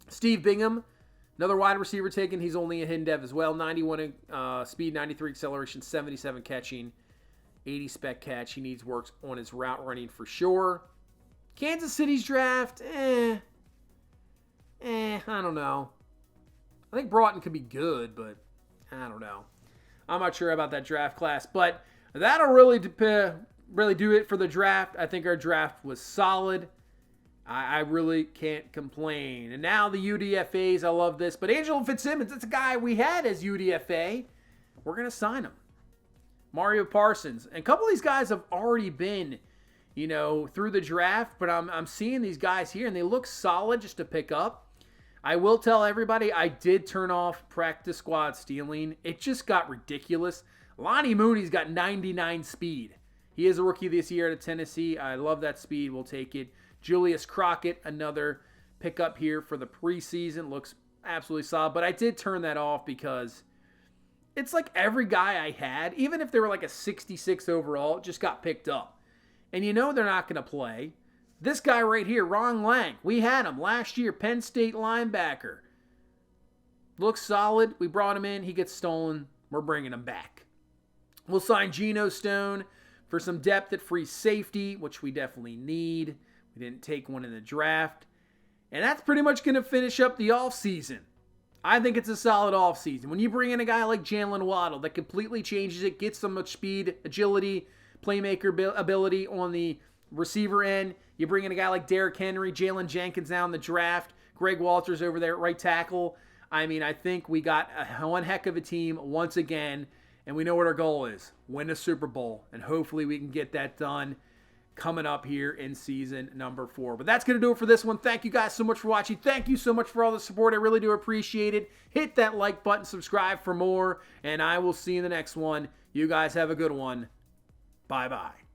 Steve Bingham, another wide receiver taken. He's only a hidden dev as well. 91 speed, 93 acceleration, 77 catching, 80 spec catch. He needs work on his route running for sure. Kansas City's draft, I don't know. I think Broughton could be good, but I don't know. I'm not sure about that draft class, but that'll really do it for the draft. I think our draft was solid. I really can't complain. And now the UDFAs, I love this. But Angelo Fitzsimmons, that's a guy we had as UDFA. We're going to sign him. Mario Parsons. And a couple of these guys have already been, through the draft. But I'm seeing these guys here, and they look solid just to pick up. I will tell everybody I did turn off practice squad stealing. It just got ridiculous. Lonnie Mooney's got 99 speed. He is a rookie this year at Tennessee. I love that speed. We'll take it. Julius Crockett, another pickup here for the preseason. Looks absolutely solid. But I did turn that off because it's like every guy I had, even if they were like a 66 overall, just got picked up. And you know they're not going to play. This guy right here, Ron Lang, we had him last year, Penn State linebacker. Looks solid. We brought him in. He gets stolen. We're bringing him back. We'll sign Geno Stone for some depth at free safety, which we definitely need. We didn't take one in the draft. And that's pretty much going to finish up the offseason. I think it's a solid offseason. When you bring in a guy like Jalen Waddle that completely changes it, gets so much speed, agility, playmaker ability on the receiver end, you bring in a guy like Derrick Henry, Jalen Jenkins now in the draft, Greg Walters over there at right tackle. I mean, I think we got one heck of a team once again, and we know what our goal is, win a Super Bowl, and hopefully we can get that done coming up here in season number 4. But that's going to do it for this one. Thank you guys so much for watching. Thank you so much for all the support. I really do appreciate it. Hit that like button, subscribe for more, and I will see you in the next one. You guys have a good one. Bye-bye.